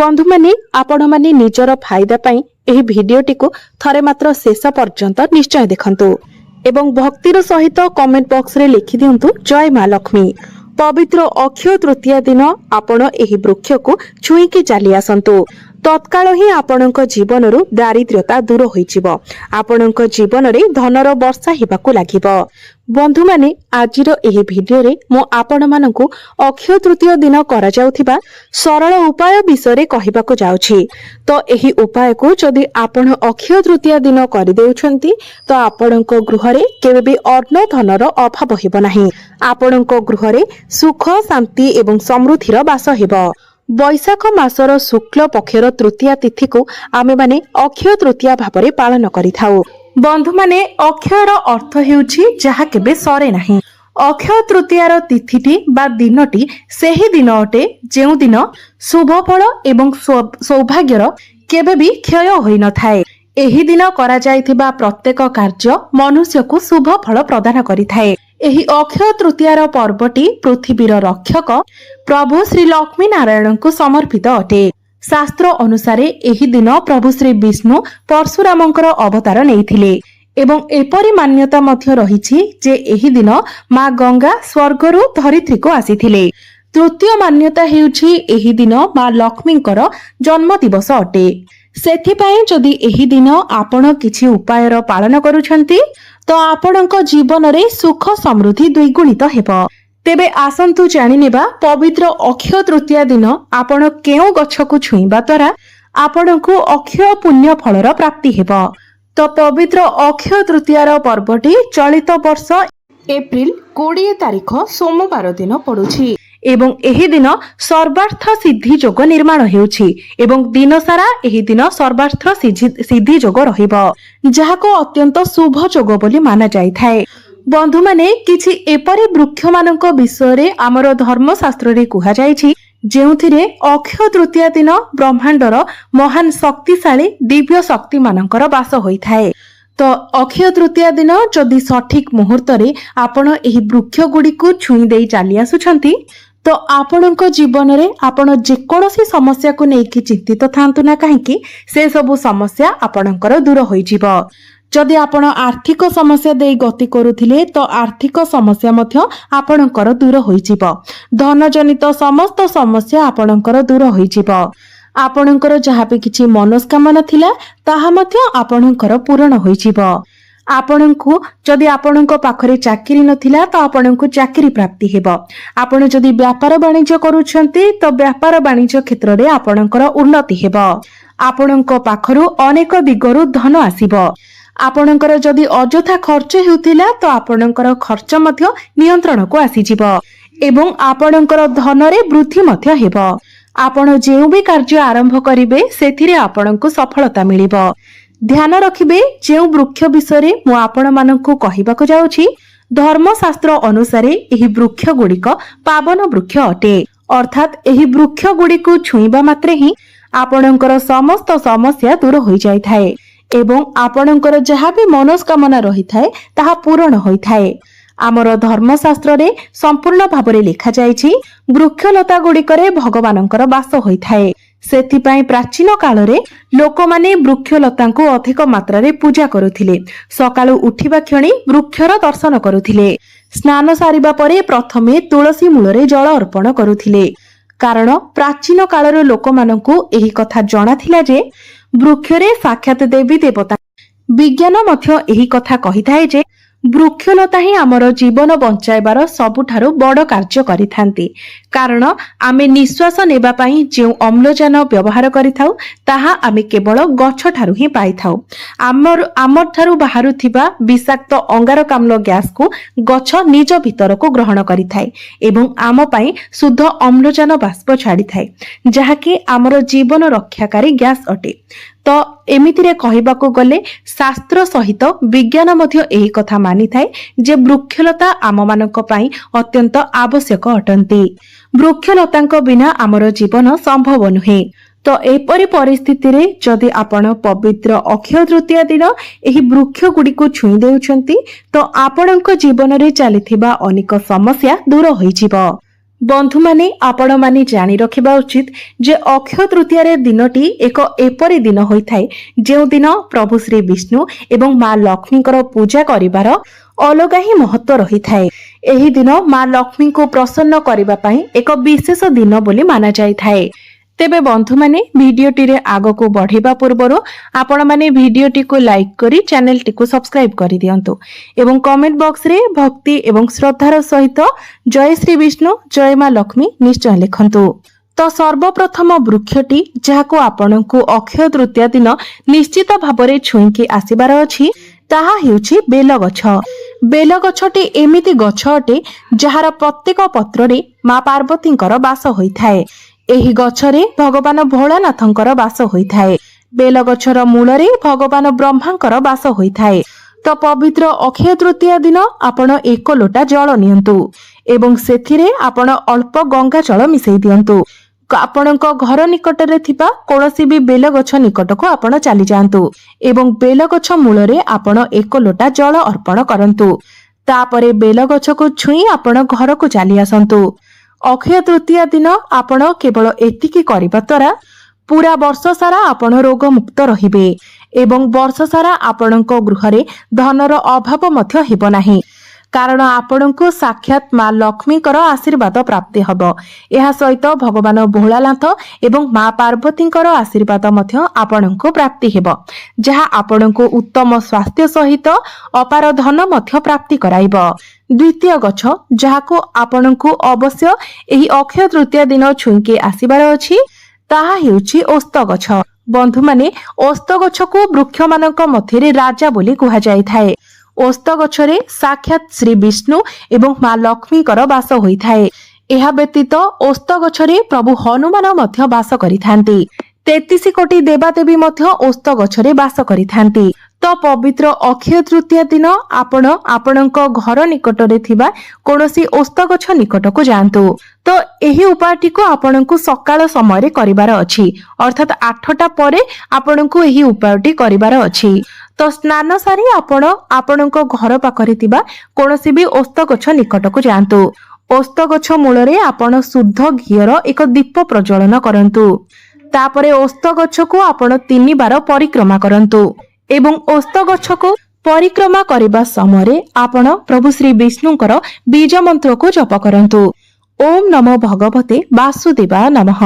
बंधु माने आपण माने निजर फायदा पाई एही भिडियोटी को थरे मात्र शेष पर्यंत निश्चय देखंतु एवं भक्तिर सहित कमेंट बॉक्स रे लिखि दियंतु जय मां लक्ष्मी। पवित्र अक्षय तृतीया दिन आपण एही वृक्ष को छुई के चली आसंतु तत्काल ही आपणक जीवन रु दारिद्र्यता दूर होइजिब। आपणक जीवन रे धनर वर्षा हेबाकु लागिब। बंधु माने आजिर एही भिडियो रे मो आपण मानकु अक्षय तृतीय दिन करा जाउथिबा सरल उपाय विषय रे कहिबाकु जाउछि। तो एही उपाय को जदि आपण अक्षय तृतीय दिन करि देउछंती तो आपणक गृह रे केबे भी अन्न धनर अभाव हेबो नाही। आपणक गृह रे सुख शांति एवं समृद्धिर वास हेबो। बैशाख मासर शुक्ल पक्षर तृतीया तिथि को आमे माने अक्षय तृतीया भाबरे पालन करिथाउ। बंधु माने अक्षयर अर्थ हेउछि जहा केबे सरे नाही। अक्षय तृतीयार तिथिटी बा दिनटी सेही दिन अटे जेउ दिन शुभ फल एवं सौभाग्यर केबे भी क्षय होई न थाए। एही दिन करा जायथिबा प्रत्येक कार्य मनुष्य को शुभ फल प्रदान करिथाए। एही अक्षय तृतीयार पर्वटी पृथ्वीर रक्षक प्रभु श्री लक्ष्मी नारायण को समर्पित अटे। शास्त्र अनुसार एही दिन प्रभु श्री विष्णु परशुरामंकर अवतार नेइथिले एवं एपरि मान्यता मध्य रहिछि जे एही दिन मां गंगा स्वर्गरु धरित्री को आसीथिले। तृतीय मान्यता हेउछि एही दिन मां लक्ष्मींकर जन्म दिवस अटे। सेथिपाई जदि एही दिन आपण किछि उपायर पालन करूछंती तो आपणक जीवन रे सुख समृद्धि द्विगुणित हेबो। तेबे आसंतु जानि नेबा पवित्र अक्षय तृतीया दिन आपण केउ गछ को छुईबा द्वारा आपणकु अक्षय पुण्य फलर प्राप्ति हेबो। तो पवित्र अक्षय तृतीयार पर्वटी चलित वर्ष एप्रिल 20 तारिख सोमवार दिन पड़ुछि एवं एही दिन सर्वार्थ सिद्धि जोग निर्माण हेउछि एवं दिन सारा एही दिन सर्वार्थ सिद्धि जोग रहिबो जाहाको अत्यंत शुभ जोग बोली माना जाय थाए। बंधु माने किछि एपरि वृक्ष मानक विषय रे हमर धर्म शास्त्र रे कुहा जायछि जेउथिरे अक्षय तृतीया दिन ब्रह्मांडर महान शक्तिशाली दिव्य शक्ति मानकर वास होई थाए। तो अक्षय तृतीया दिन जदि सठिक मुहूर्त रे आपण एही वृक्ष गुडी को छुई देई चाली आसुछंती तो आपणक जीवन रे आपण जे कोनोसी समस्या को नेकी चिंतित थांतु ना काहेकि से सबु समस्या आपणकर दूर होई जिवो। जदि आपण आर्थिक समस्या देई गति करूथिले तो आर्थिक समस्या मध्य आपणकर दूर होई जिवो। धन जनित समस्त समस्या आपणकर दूर होई जिवो। आपणकर जहा पे किछि मनोस्कामना थिला ताहा मध्य आपणकर पूर्ण होई जिवो। आपणको जदि आपणको पाखरे चाकरी नथिला तो आपणको चाकरी प्राप्ति हेबो। आपण जदि व्यापार वाणिज्य करूछंती तो व्यापार वाणिज्य क्षेत्र रे आपणकर उन्नति हेबो। आपणको पाखरु अनेक दिगरु धन आसीबो। आपणकर जदि अजथा खर्च हेउतिला तो आपणकर खर्च मध्य नियंत्रण को आसी जिवो एवं आपणकर धन रे वृद्धि मध्य हेबो। आपण जेउ भी कार्य आरंभ करिवे सेथिरे आपणको सफलता मिलिबो। ध्यान रखिबे जेउ वृक्ष विषय मु आपण मानकु कहिबाकु जाउछि धर्मशास्त्र अनुसारे एही वृक्ष गुडिक पावन वृक्ष अटे। अर्थात एही वृक्ष गुडिकु छुईबा मात्रे ही आपणकर समस्त समस्या दूर होई जाय थाए एवं आपणकर जहा भी मनोस्कामना रही थाए ताहा पूर्ण होई थाए। आमर धर्मशास्त्र रे संपूर्ण भाबरे लिखा जायछि वृक्षलता गुडिकरे भगवानंकर वास होई थाए। सेथिपाई प्राचीन काल रे लोकमाने वृक्षलतांकु अधिक मात्रा रे पूजा करुथिले। सकाळु उठिबा क्षणी वृक्षर दर्शन करुथिले। स्नान सारिबा परे प्रथमे तुलसी मूलरे जल अर्पण करुथिले कारण प्राचीन कालर लोकमानंकु एही कथा जणा थिला जे वृक्षरे साक्षात देवी देवता। विज्ञान मध्य एही कथा कहिथाए जे वृक्षलता ही आमर जीवन बंचाइबार सबुठारु बड़ कार्य करिथांती कारण आमे निश्वास नेबा पई जे अम्लजान व्यवहार करिथाउ ताहा आमे केवल गछ ठारु ही पाइथाउ। आमर ठारु बाहरुथिबा विषाक्त अंगारकाम्ल गैस को गछ निज भीतर को ग्रहण करिथाए एवं आम पई शुद्ध अम्लजान बाष्प छाड़ी थाए जहा कि आमर जीवन रक्षाकारी गैस अटे। तो एमितिरे कहिबाकू गले शास्त्र सहित विज्ञान मध्य एही कथा मानि थाए जे वृक्षलता आम मानक पई अत्यंत आवश्यक अटंती। वृक्षलतांक बिना आमर जीवन संभव नुहे। तो एपरि परिस्थिति रे जदि आपण पवित्र अक्षय तृतीया दिन एही वृक्ष गुडी को छुई देउछंती तो आपणक जीवन रे चलिथिबा अनेक समस्या दूर होई जिवो। बंधु माने आपण माने जानी रखिबा उचित जे अक्षय तृतीय दिनटी एक एपरी दिन होइथाय जेउ दिन प्रभु श्री विष्णु एवं मां लक्ष्मीकर पूजा करिवार अलगा ही महत्व रही थाए। एही दिन मां लक्ष्मी को प्रसन्न करिबा पई एक विशेष दिन बोली माना जाय थाए। तेबे बंधु माने भिडियोटी रे आगो को बढ़ेबा पूर्वरो आपण माने भिडियोटी को लाइक करी चैनल टी को सब्सक्राइब करि दियंतु एवं कमेंट बॉक्स रे भक्ति एवं श्रद्धार सहित जय श्री विष्णु जय मां लक्ष्मी निश्चय लिखंतु। तो सर्वप्रथम वृक्षटी जहाको आपनकु अक्षय तृतीया दिन निश्चित भाबरे छुईकी आसीबार अछि ताहा हेउछि बेल गछ। बेल गछटी एमिति गछ अटे जहार प्रत्येक पत्ररे मां पार्वतींकर वास होइथाय। एही गछरे भगवान भोलानाथंकर वास होइथाय। बेल गछर मूलरे भगवान ब्रह्मांकर वास होइथाय। तो पवित्र अक्षय तृतीया दिन आपण 1 लोटा जल नियंतु एवं सेथिरे आपण अल्प गंगा जल मिसई दियंतु। आपणक घर निकटरे थिबा कोनोसी भी बेल गछ निकटको आपण चली जांतु एवं बेल गछ मूलरे आपण 1 लोटा जल अर्पण करंतु। तापरे बेल गछको छुई आपण घर को चली आसंतु। अक्षय तृतीया दिन आपण केवल एतिकी करिबा द्वारा पूरा वर्ष सारा आपण रोग मुक्त रहिबे एवं वर्ष सारा आपणक गृहरे धनर अभाव मध्य हेबो नाही कारण आपणको साक्षात मां लक्ष्मीकर आशीर्वाद प्राप्ति हबो। एहा सहित भगवान भोलानाथ एवं मां पार्वतींकर आशीर्वाद मध्य आपणको प्राप्ति हेबो जहा आपणको उत्तम स्वास्थ्य सहित अपार धन मध्य प्राप्ति कराइबो। द्वितीय गछ जहाको आपणको अवश्य एही अक्षय तृतीया दिन छुईके आसीबार अछि ताहा हेउछि ओस्त गछ। बंधु माने ओस्त गछको वृक्ष मानक मध्यरे राजा बोली कुहा जाय थाए। ओस्त गछरे साक्षात श्री विष्णु एवं मां लक्ष्मीकर वास होइथाए। एहा व्यतीत ओस्त गछरे प्रभु हनुमान मध्य वास करिथांती। 33 कोटी देवादेवी मध्य ओस्त गछरे वास करिथांती। तो पवित्र अक्षय तृतीया दिन आपण आपणक घर निकटरे थिबा कोनोसी ओस्त गछ निकटको जांतु। तो एही उपायटी को आपणकु सकाळ समय करिवार अछि अर्थात 8टा परे आपणकु एही उपायटी करिवार अछि। तो स्नान सारी आपण आपणक घर पाखरे थिबा कोनोसी भी ओस्त गछ निकटको जांतु। ओस्त गछ मूलरे आपण शुद्ध घियर एक दीप प्रज्वलन करंतु। तापरे ओस्त गछ को आपण 3 बार परिक्रमा करंतु एवं ओस्त गछ को परिक्रमा करिबा समय आपण प्रभु श्री विष्णुकर बीज मंत्र को जप करंतु। ओम नमो भगवते वासुदेवाय नमः।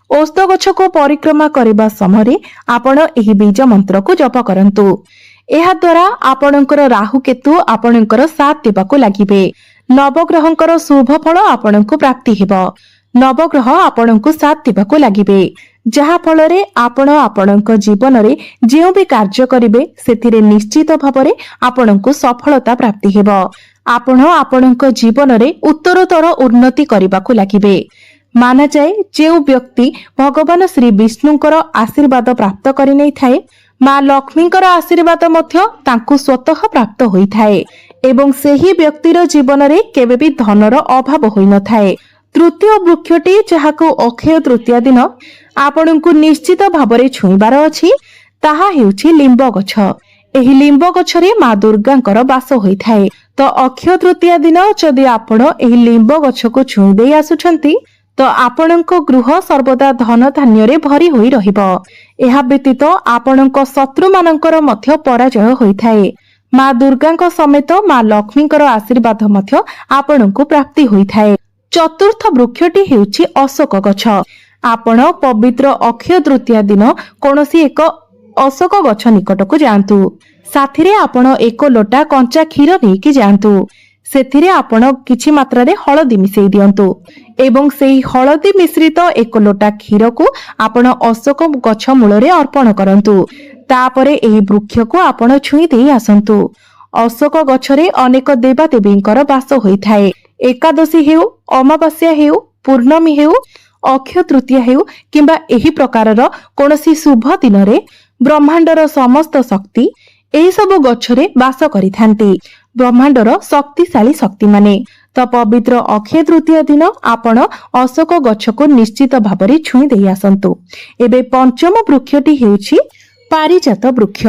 ओस्त गछ को परिक्रमा करिबा समय आपण एही बीज मंत्र को जप करंतु। एहा द्वारा आपणकर राहु केतु आपणकर साथ देबाको लागिबे। नवग्रहंकर शुभ फल आपणको प्राप्ति हेबो। नवग्रह आपणको साथ देबाको लागिबे जहा फलरे आपण आपणक जीवन रे जेउ भी कार्य करिवे सेथिरे निश्चित भाबरे आपणको सफलता प्राप्ति हेबो। आपण आपणक जीवन रे उत्तरोत्तर उन्नति करिबाको लागिबे। माना जाए जेउ व्यक्ति भगवान श्री विष्णुकर आशीर्वाद प्राप्त करि नै थाए मां लक्ष्मीकर आशीर्वाद मध्य तांकु स्वतः प्राप्त होई थाए एवं सेही व्यक्तिर जीवन रे केबे भी धनर अभाव होई न थाए। तृतीय वृक्षटी जहाको अक्षय तृतीया दिन आपणकु निश्चित भाबरे छुईबार अछि ताहा हेउछि लिंब गछ। एही लिंब गछरे मां दुर्गांकर वास होई थाए। तो अक्षय तृतीया दिन जदि आपण एही लिंब गछको छुई देई आसुछंती तो आपणको गृह सर्वदा धन धान्य रे भरी होई रहिबो। एहा व्यतीत आपणको शत्रु मानकर मध्य पराजय होई थाए। मां दुर्गांक समेत मां लक्ष्मीकर आशीर्वाद मध्य आपणको प्राप्ति होई थाए। चतुर्थ वृक्षटी हेउछि अशोक गछ। आपण पवित्र अक्षय तृतीया दिन कोनोसी एक अशोक गछ निकटको जांतु। साथिरे आपण 1 लोटा कंचा क्षीर नेकी जांतु। सेथिरे आपण किछि मात्रा रे हळदी मिसई दियंतु एवं सेही हळदी मिश्रित 1 लोटा क्षीर को आपण अशोक गछ मूलरे अर्पण करंतु। तापरे एही वृक्ष को आपण छुई देई आसंतु। अशोक गछरे अनेक देवादेवींकर वास होई थाए। एकादशी हेउ अमावास्या हेउ पूर्णमी हेउ अक्षय तृतीया हेउ किंबा एही प्रकारर कोनोसी शुभ दिन रे ब्रह्मांडर समस्त शक्ति एही सब गछरे वास करिथांती। ब्रह्मांडर शक्तिशाली शक्ति माने तो पवित्र अक्षय तृतीया दिन आपण अशोक गछ को निश्चित भाबरे छुई देई आसंतु। एबे पंचम वृक्षटी हेउछि पारिजात वृक्ष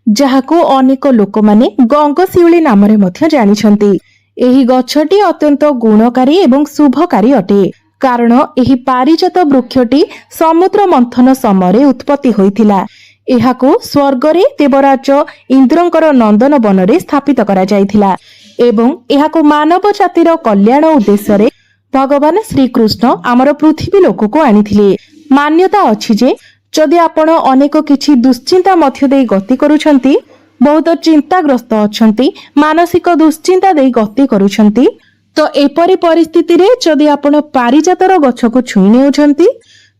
जहाको अनेक लोक माने गंगशिउली नामरे मध्य जानिछंती। ଏହି ଗଛଟି ଅତ୍ୟନ୍ତ ଗୁଣକାରୀ ଏବଂ ଶୁଭକାରୀ ଅଟେ, କାରଣ ଏହି ପାରିଜାତ ବୃକ୍ଷଟି ସମୁଦ୍ର ମନ୍ଥନ ସମୟରେ ଉତ୍ପତ୍ତି ହୋଇଥିଲା। ଏହାକୁ ସ୍ୱର୍ଗରେ ଦେବରାଜ ଇନ୍ଦ୍ରଙ୍କର ନନ୍ଦନ ବନରେ ସ୍ଥାପିତ କରାଯାଇଥିଲା ଏବଂ ଏହାକୁ ମାନବ ଜାତିର କଲ୍ୟାଣ ଉଦ୍ଦେଶ୍ୟରେ ଭଗବାନ ଶ୍ରୀକୃଷ୍ଣ ଆମର ପୃଥିବୀ ଲୋକକୁ ଆଣିଥିଲେ। ମାନ୍ୟତା ଅଛି ଯେ ଯଦି ଆପଣ ଅନେକ କିଛି ଦୁଶ୍ଚିନ୍ତା ମଧ୍ୟ ଦେଇ ଗତି କରୁଛନ୍ତି, ବହୁତ ଚିନ୍ତାଗ୍ରସ୍ତ ଅଛନ୍ତି, ମାନସିକ ଦୁଶ୍ଚିନ୍ତା ଦେଇ ଗତି କରୁଛନ୍ତି, ତ ଏପରି ପରିସ୍ଥିତିରେ ଯଦି ଆପଣ ପାରିଜାତର ଗଛକୁ ଛୁଇଁ ନେଉଛନ୍ତି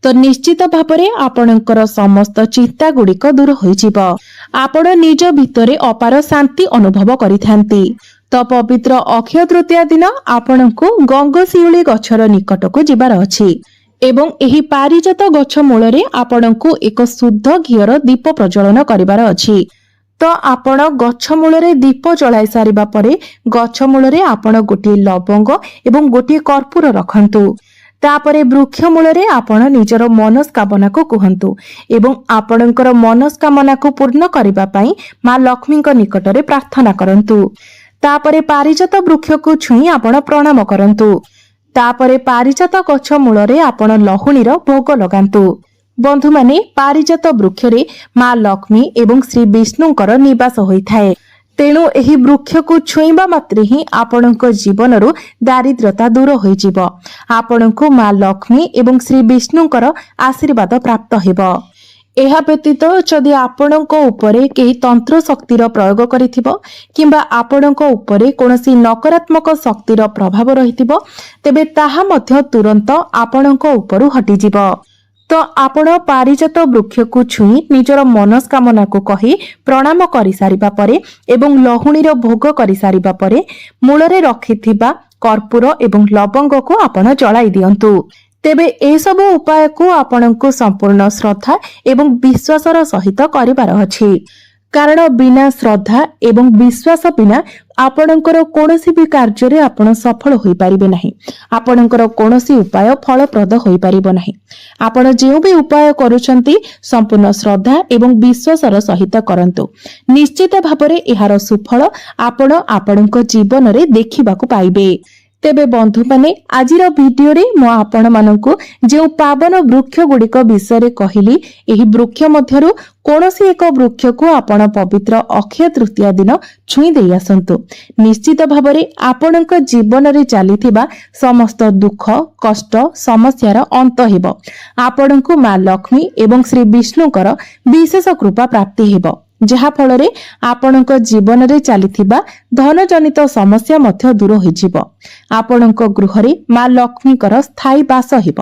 ତ ନିଶ୍ଚିତ ଭାବରେ ଆପଣଙ୍କର ସମସ୍ତ ଚିନ୍ତା ଗୁଡ଼ିକ ଦୂର ହୋଇଯିବ। ଆପଣ ନିଜ ଭିତରେ ଅପାର ଶାନ୍ତି ଅନୁଭବ କରିଥାନ୍ତି। ତ ପବିତ୍ର ଅକ୍ଷୟ ତୃତୀୟା ଦିନ ଆପଣଙ୍କୁ ଗଙ୍ଗଶିଉଳି ଗଛର ନିକଟକୁ ଯିବାର ଅଛି ଏବଂ ଏହି ପାରିଜାତ ଗଛ ମୂଳରେ ଆପଣଙ୍କୁ ଏକ ଶୁଦ୍ଧ ଘିଅର ଦୀପ ପ୍ରଜ୍ୱଳନ କରିବାର ଅଛି। ତ ଆପଣ ଗଛ ମୂଳରେ ଦୀପ ଜଳାଇ ସାରିବା ପରେ ଗଛ ମୂଳରେ ଆପଣ ଗୋଟିଏ ଲବଙ୍ଗ ଏବଂ ଗୋଟିଏ କର୍ପୂର ରଖନ୍ତୁ। ତାପରେ ବୃକ୍ଷ ମୂଳରେ ଆପଣ ନିଜର ମନସ୍କାମନାକୁ କୁହନ୍ତୁ ଏବଂ ଆପଣଙ୍କର ମନସ୍କାମନାକୁ ପୂର୍ଣ୍ଣ କରିବା ପାଇଁ ମା ଲକ୍ଷ୍ମୀଙ୍କ ନିକଟରେ ପ୍ରାର୍ଥନା କରନ୍ତୁ। ତାପରେ ପାରିଜାତ ବୃକ୍ଷକୁ ଛୁଇଁ ଆପଣ ପ୍ରଣାମ କରନ୍ତୁ। ତାପରେ ପାରିଜାତ ଗଛ ମୂଳରେ ଆପଣ ଲହୁଣୀର ଭୋଗ ଲଗାନ୍ତୁ। ବନ୍ଧୁମାନେ, ପାରିଜାତ ବୃକ୍ଷରେ ମା ଲକ୍ଷ୍ମୀ ଏବଂ ଶ୍ରୀ ବିଷ୍ଣୁଙ୍କର ନିବାସ ହୋଇଥାଏ। ତେଣୁ ଏହି ବୃକ୍ଷକୁ ଛୁଇଁବା ମାତ୍ରେ ହିଁ ଆପଣଙ୍କ ଜୀବନରୁ ଦାରିଦ୍ର୍ୟତା ଦୂର ହୋଇଯିବ। ଆପଣଙ୍କୁ ମା ଲକ୍ଷ୍ମୀ ଏବଂ ଶ୍ରୀ ବିଷ୍ଣୁଙ୍କର ଆଶୀର୍ବାଦ ପ୍ରାପ୍ତ ହେବ। ଏହା ବ୍ୟତୀତ ଯଦି ଆପଣଙ୍କ ଉପରେ କେହି ତନ୍ତ୍ର ଶକ୍ତିର ପ୍ରୟୋଗ କରିଥିବ କିମ୍ବା ଆପଣଙ୍କ ଉପରେ କୌଣସି ନକାରାତ୍ମକ ଶକ୍ତିର ପ୍ରଭାବ ରହିଥିବ, ତେବେ ତାହା ମଧ୍ୟ ତୁରନ୍ତ ଆପଣଙ୍କ ଉପରୁ ହଟିଯିବ। ତ ଆପଣ ପାରିଜାତ ବୃକ୍ଷକୁ ଛୁଇଁ ନିଜର ମନସ୍କାମନାକୁ କହି ପ୍ରଣାମ କରିସାରିବା ପରେ ଏବଂ ଲହୁଣୀର ଭୋଗ କରିସାରିବା ପରେ ମୂଳରେ ରଖିଥିବା କର୍ପୂର ଏବଂ ଲବଙ୍ଗକୁ ଆପଣ ଜଳାଇ ଦିଅନ୍ତୁ। ତେବେ ଏସବୁ ଉପାୟକୁ ଆପଣଙ୍କୁ ସମ୍ପୂର୍ଣ୍ଣ ଶ୍ରଦ୍ଧା ଏବଂ ବିଶ୍ୱାସର ସହିତ କରିବାର ଅଛି, କାରଣ ବିନା ଶ୍ରଦ୍ଧା ଏବଂ ବିଶ୍ୱାସ ବିନା ଆପଣଙ୍କର କୌଣସି ବି କାର୍ଯ୍ୟରେ ଆପଣ ସଫଳ ହୋଇପାରିବେ ନାହିଁ। ଆପଣଙ୍କର କୌଣସି ଉପାୟ ଫଳପ୍ରଦ ହୋଇପାରିବ ନାହିଁ। ଆପଣ ଯେଉଁ ବି ଉପାୟ କରୁଛନ୍ତି ସମ୍ପୂର୍ଣ୍ଣ ଶ୍ରଦ୍ଧା ଏବଂ ବିଶ୍ୱାସର ସହିତ କରନ୍ତୁ। ନିଶ୍ଚିତ ଭାବରେ ଏହାର ସୁଫଳ ଆପଣ ଆପଣଙ୍କ ଜୀବନରେ ଦେଖିବାକୁ ପାଇବେ। ତେବେ ବନ୍ଧୁମାନେ, ଆଜିର ଭିଡିଓରେ ମୁଁ ଆପଣମାନଙ୍କୁ ଯେଉଁ ପାବନ ବୃକ୍ଷ ଗୁଡ଼ିକ ବିଷୟରେ କହିଲି, ଏହି ବୃକ୍ଷ ମଧ୍ୟରୁ କୌଣସି ଏକ ବୃକ୍ଷକୁ ଆପଣ ପବିତ୍ର ଅକ୍ଷୟ ତୃତୀୟା ଦିନ ଛୁଇଁ ଦେଇ ଆସନ୍ତୁ। ନିଶ୍ଚିତ ଭାବରେ ଆପଣଙ୍କ ଜୀବନରେ ଚାଲିଥିବା ସମସ୍ତ ଦୁଃଖ, କଷ୍ଟ, ସମସ୍ୟାର ଅନ୍ତ ହେବ। ଆପଣଙ୍କୁ ମା ଲକ୍ଷ୍ମୀ ଏବଂ ଶ୍ରୀ ବିଷ୍ଣୁଙ୍କର ବିଶେଷ କୃପା ପ୍ରାପ୍ତି ହେବ, ଯାହା ଫଳରେ ଆପଣଙ୍କ ଜୀବନରେ ଚାଲିଥିବା ଧନଜନିତ ସମସ୍ୟା ମଧ୍ୟ ଦୂର ହୋଇଯିବ। ଆପଣଙ୍କ ଗୃହରେ ମା ଲକ୍ଷ୍ମୀଙ୍କର ସ୍ଥାୟୀ ବାସ ହେବ।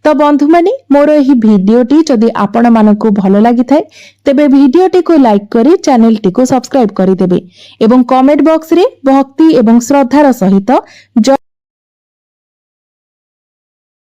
ତ ବନ୍ଧୁମାନେ, ମୋର ଏହି ଭିଡିଓଟି ଯଦି ଆପଣମାନଙ୍କୁ ଭଲ ଲାଗିଥାଏ ତେବେ ଭିଡିଓଟିକୁ ଲାଇକ୍ କରି ଚ୍ୟାନେଲଟିକୁ ସବସ୍କ୍ରାଇବ କରିଦେବେ ଏବଂ କମେଣ୍ଟ ବକ୍ସରେ ଭକ୍ତି ଏବଂ ଶ୍ରଦ୍ଧାର ସହିତ